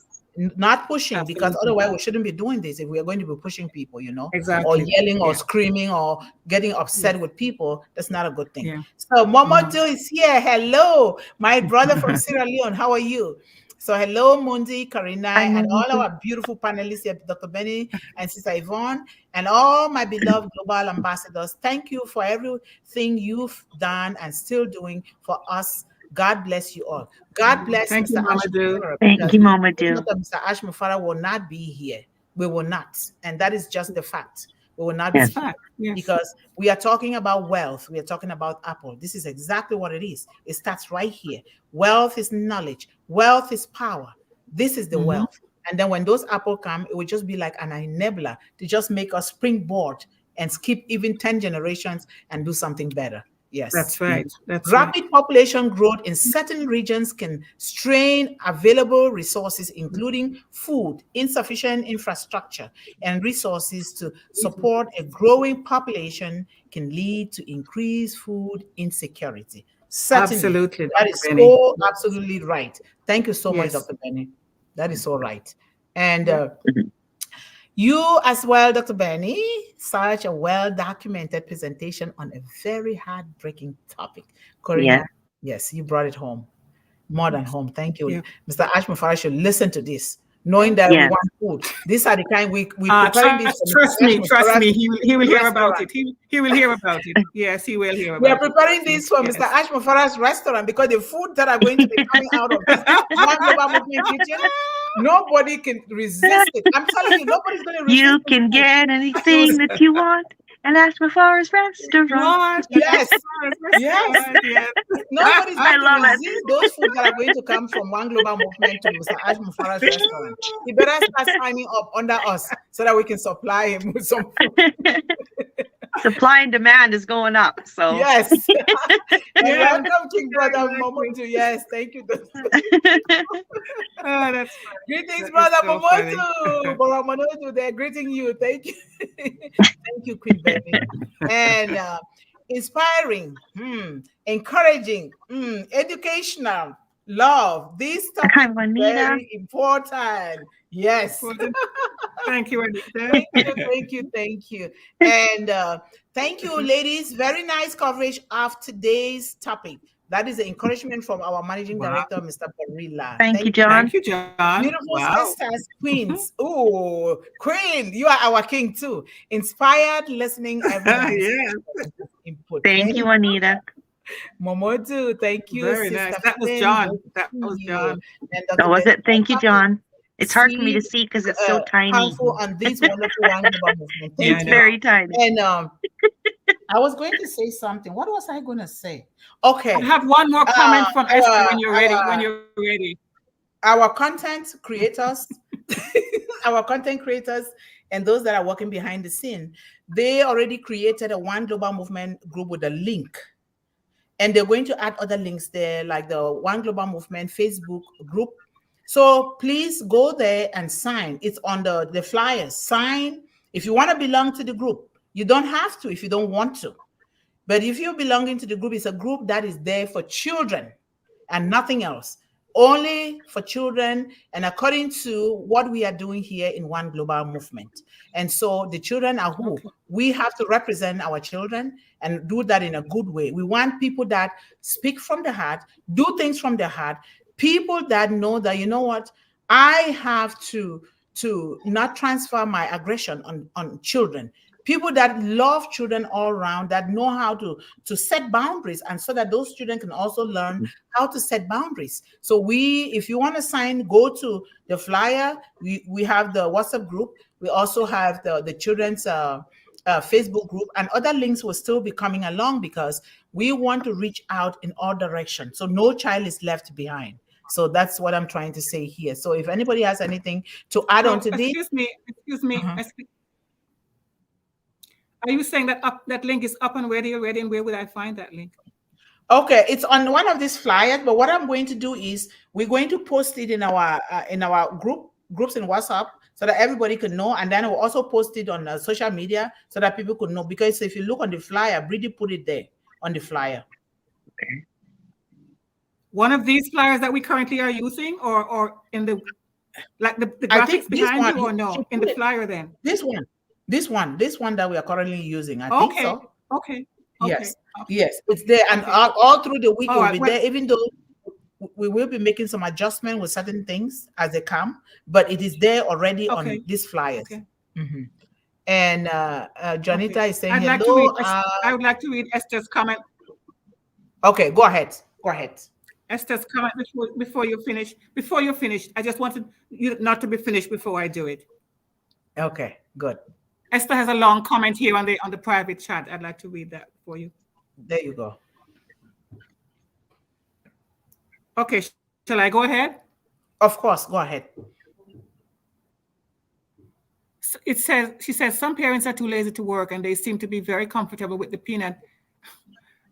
Not pushing, because otherwise we shouldn't be doing this if we are going to be pushing people, you know, or yelling or screaming or getting upset with people. That's not a good thing. So Momodu is here. Hello, my brother from Sierra Leone. How are you? So hello, Mundih, Corrina, and all our beautiful panelists here, Dr. Benny and Sister Yvonne, and all my beloved global ambassadors. Thank you for everything you've done and still doing for us. God bless you all. God bless Mr. Ash Mufara. Thank you, Mamadou. Mr. Ash Mufara will not be here. We will not. And that is just the fact. We will not be here because we are talking about wealth. We are talking about Apple. This is exactly what it is. It starts right here. Wealth is knowledge. Wealth is power. This is the wealth. And then when those Apple come, it will just be like an enabler to just make us springboard and skip even 10 generations and do something better. Yes, that's right. Rapid population growth in certain regions can strain available resources, including food, insufficient infrastructure, and resources to support a growing population can lead to increased food insecurity. Certainly, absolutely. That is so absolutely right. Thank you so much, Dr. Benny. That is so right. And you as well, Dr. Benny, such a well-documented presentation on a very heartbreaking topic. Corrina, yes, you brought it home. More than home. Thank you. Mr. Ash Mufara should listen to this, knowing that we want food. These are the kind we preparing this. Trust me, he will hear about it. He will hear about it. Yes, he will hear about it. We are preparing this for Mr. Ash Mufara's restaurant because the food that are going to be coming out of this One Global Movement kitchen, nobody can resist it. I'm telling you, nobody's going to resist it. You can get anything that you want and Ash Mufara's restaurant. Yes. Nobody's going to resist those food that are going to come from One Global Movement to Mr. Ash Mufara's restaurant. He better start signing up under us so that we can supply him with some food. Supply and demand is going up. So yes. Welcome, King Brother Momodu. Yes, thank you. That's greetings, Brother Momodu. Brother Momodu, they're greeting you. Thank you. Thank you, Queen Baby. And inspiring, encouraging, educational, love. This topic is very important. Yes. Thank you, Anita. Thank you. And thank you, ladies. Very nice coverage of today's topic. That is the encouragement from our managing director, Mr. Barilla. Thank you, John. Thank you, John. Beautiful sisters, queens. Oh, queen, you are our king too. Inspired listening. Input. Thank you, Anita. Momodu, thank you. Very nice. That was John. That was John. That was it. Thank you, John. It's hard for me to see because it's so tiny. On these wonderful movement. It's very tiny. And I was going to say something. What was I going to say? Okay. I have one more comment from Esther when you're ready. When you're ready. Our content creators, and those that are working behind the scene, they already created a One Global Movement group with a link. And they're going to add other links there, like the One Global Movement Facebook group. So please go there and sign. It's on the flyers. Sign. If you want to belong to the group, you don't have to if you don't want to. But if you're belonging to the group, it's a group that is there for children and nothing else. Only for children, and according to what we are doing here in One Global Movement. And so the children are who? We have to represent our children and do that in a good way. We want people that speak from the heart, do things from the heart, people that know that, you know what, I have to not transfer my aggression on children. People that love children all around, that know how to set boundaries, and so that those children can also learn how to set boundaries. So if you want to sign, go to the flyer. We have the WhatsApp group. We also have the children's Facebook group, and other links will still be coming along because we want to reach out in all directions. So no child is left behind. So that's what I'm trying to say here. So if anybody has anything to add on to this. Excuse me. Are you saying that that link is up and ready already? And where would I find that link? Okay, it's on one of these flyers. But what I'm going to do is we're going to post it in our groups in WhatsApp so that everybody could know. And then we'll also post it on social media so that people could know. Because if you look on the flyer, Brady put it there on the flyer. Okay. One of these flyers that we currently are using, or in the graphics behind you, or no, in the flyer then? This one that we are currently using. I think so. Okay. Yes. Yes, it's there. And all through the week it will be there, even though we will be making some adjustment with certain things as they come, but it is there already on these flyers. Okay. And Janita is saying hello. I would like to read Esther's comment. Okay, go ahead. Esther's comment before you finish. Before you finish, I just wanted you not to be finished before I do it. Okay, good. Esther has a long comment here on the private chat. I'd like to read that for you. There you go. Okay, shall I go ahead? Of course, go ahead. She says, some parents are too lazy to work and they seem to be very comfortable with the peanut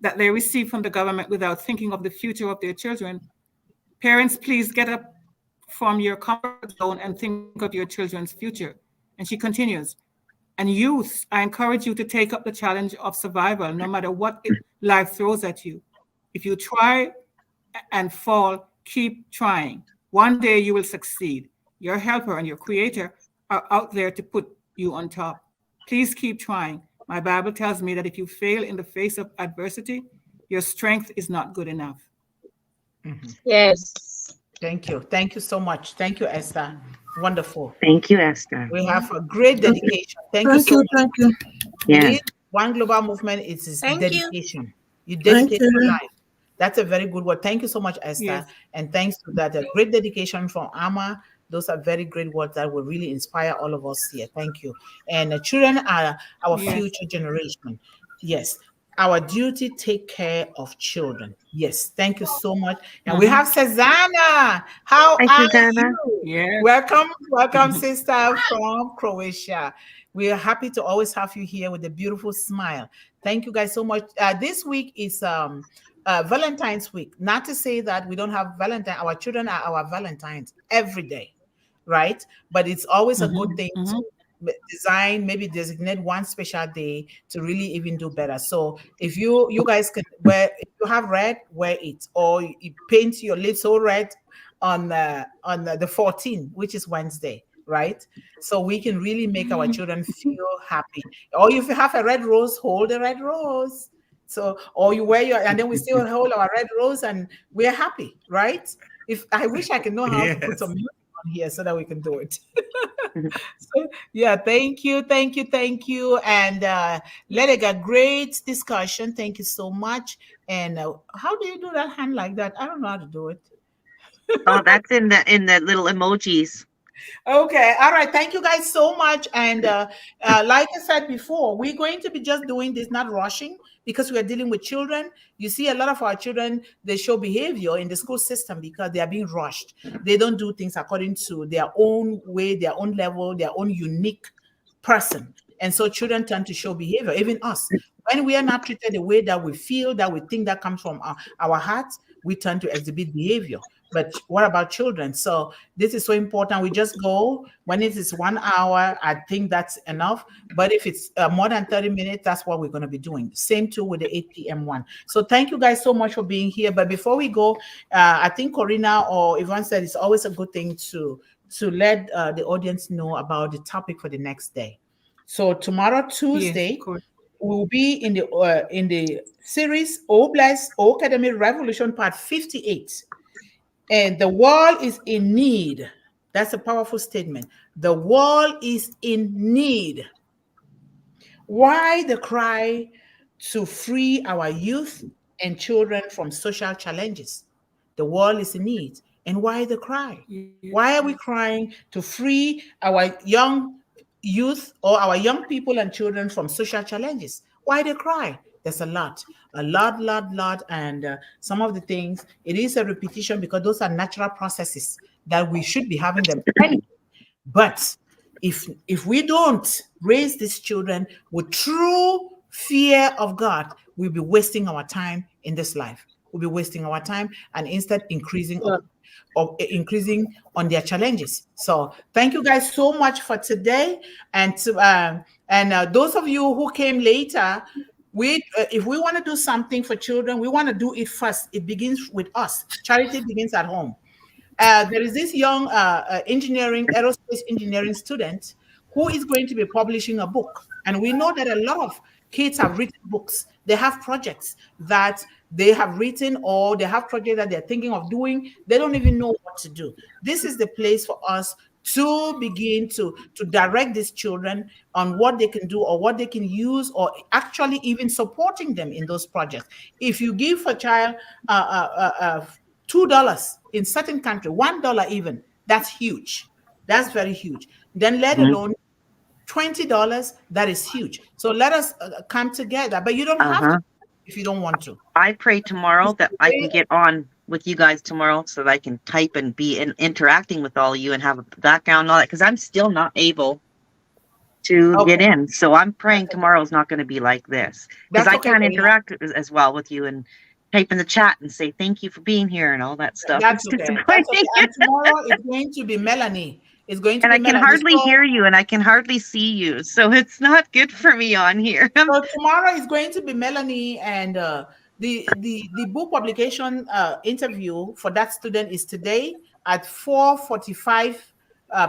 that they receive from the government without thinking of the future of their children. Parents, please get up from your comfort zone and think of your children's future. And she continues, and youth, I encourage you to take up the challenge of survival, no matter what life throws at you. If you try and fall, keep trying. One day you will succeed. Your helper and your creator are out there to put you on top. Please keep trying. My Bible tells me that if you fail in the face of adversity, your strength is not good enough. Yes. Thank you. Thank you so much. Thank you, Esther. Wonderful. Thank you, Esther. We have a great dedication. Thank you so much. Thank you. Yeah. One Global Movement is dedication. You Thank dedicate you. your life. That's a very good word. Thank you so much, Esther. Yes. And thanks to that, a great dedication from Amma. Those are very great words that will really inspire all of us here. Thank you. And the children are our future generation. Yes. Our duty, take care of children. Yes. Thank you so much. And we have Susanna. How are you? Yes. Welcome, sister from Croatia. We are happy to always have you here with a beautiful smile. Thank you guys so much. This week is Valentine's week. Not to say that we don't have Valentine. Our children are our Valentines every day, right? But it's always a good thing to maybe designate one special day to really even do better. So if you guys can if you have red, wear it, or you paint your lips all red on the 14th, which is Wednesday, right? So we can really make our children feel happy. Or if you have a red rose, hold a red rose. So, or you wear and then we still hold our red rose and we're happy, right? If I wish I could know how to put some music on here so that we can do it. So, yeah, thank you. And Ledega, great discussion. Thank you so much. And how do you do that hand like that? I don't know how to do it. Oh, that's in the little emojis. Okay. All right. Thank you guys so much. And like I said before, we're going to be just doing this, not rushing, because we are dealing with children. You see a lot of our children, they show behavior in the school system because they are being rushed. They don't do things according to their own way, their own level, their own unique person. And so children tend to show behavior, even us. When we are not treated the way that we feel, that we think that comes from our hearts, we tend to exhibit behavior. But what about children? So this is so important. We just go when it is 1 hour. I think that's enough. But if it's more than 30 minutes, that's what we're going to be doing. Same too with the 8 p.m. one. So thank you guys so much for being here. But before we go, I think Corrina or Yvonne said it's always a good thing to let the audience know about the topic for the next day. So tomorrow, Tuesday, we'll be in the series O-CADEMY Revolution Part 58. And the world is in need. That's a powerful statement. The world is in need. Why the cry to free our youth and children from social challenges? The world is in need. And why the cry? Why are we crying to free our young youth or our young people and children from social challenges? Why the cry? There's a lot. And some of the things, it is a repetition because those are natural processes that we should be having them anyway. But if we don't raise these children with true fear of God, we'll be wasting our time in this life. We'll be wasting our time and instead increasing. or increasing on their challenges. So thank you guys so much for today. And those of you who came later, if we want to do something for children, we want to do it first. It begins with us. Charity begins at home. There is this young aerospace engineering student who is going to be publishing a book. And we know that a lot of kids have written books. They have projects that they have written, or they have projects that they're thinking of doing. They don't even know what to do. This is the place for us to begin to direct these children on what they can do or what they can use, or actually even supporting them in those projects. If you give a child $2 in certain country, $1 even, that's huge. That's very huge. Then let alone $20, that is huge. So let us come together, but you don't have to if you don't want to. I pray tomorrow that I can get on with you guys tomorrow so that I can type and be interacting with all of you and have a background and all that, because I'm still not able to get in. So I'm praying tomorrow is not going to be like this, because I can't interact as well with you and type in the chat and say thank you for being here and all that stuff. That's okay. That's okay. And tomorrow is going to be Melanie. It's going to and be I can hardly hear you and I can hardly see you. So it's not good for me on here. So tomorrow is going to be Melanie, and the book publication interview for that student is today at 4:45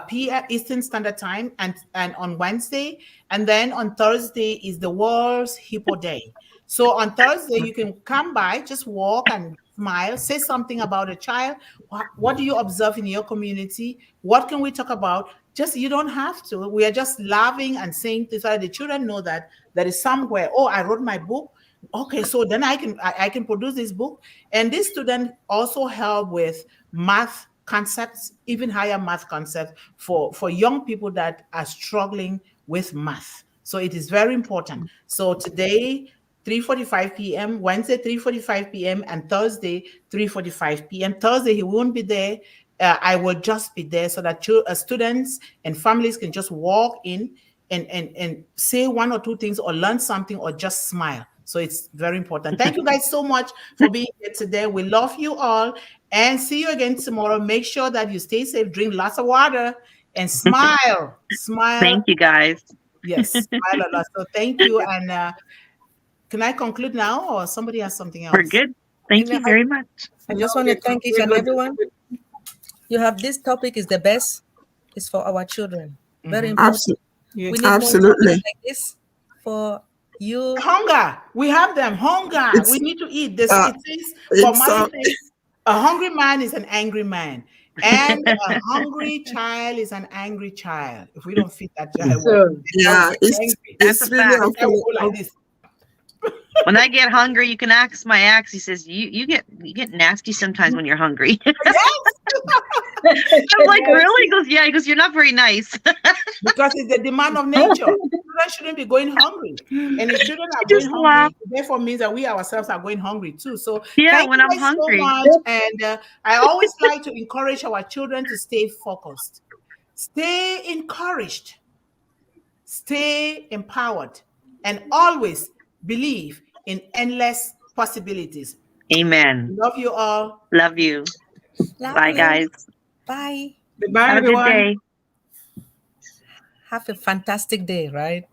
p.m. Eastern Standard Time, and on Wednesday. And then on Thursday is the World's Hippo Day. So on Thursday, you can come by, just walk and smile, say something about a child. What do you observe in your community? What can we talk about? Just, you don't have to. We are just laughing and saying things so that the children know that there is somewhere, oh, I wrote my book. Okay, so then I can produce this book. And this student also help with math concepts, even higher math concepts for young people that are struggling with math. So it is very important. So today, 3:45 p.m., Wednesday, 3:45 p.m., and Thursday, 3:45 p.m. Thursday, he won't be there. I will just be there so that students and families can just walk in and say one or two things or learn something or just smile. So it's very important. Thank you guys so much for being here today. We love you all, and see you again tomorrow. Make sure that you stay safe, drink lots of water, and smile. Smile. Thank you, guys. Yes, smile a lot. So thank you. And can I conclude now, or somebody has something else? We're good. Thank you very much. I just want to thank each and everyone. You have this topic is the best. It's for our children. Very important. Absolutely. We need Absolutely. more like this for you. Hunger. We have them. Hunger. We need to eat this. It says, for a hungry man is an angry man, and a hungry child is an angry child. If we don't feed that child, yeah, it's really like this. When I get hungry, you can ask my ex. He says, you get nasty sometimes when you're hungry. I'm like, really? He goes, yeah. He goes, you're not very nice. Because it's the demand of nature. Children shouldn't be going hungry. And if children are going hungry, therefore means that we ourselves are going hungry too. So yeah, when I'm hungry. So much. And I always like to encourage our children to stay focused. Stay encouraged. Stay empowered. And always believe in endless possibilities. Amen. Love you all. Love you. Bye, guys. Bye. Goodbye, Have everyone. a good day. Have a fantastic day, right?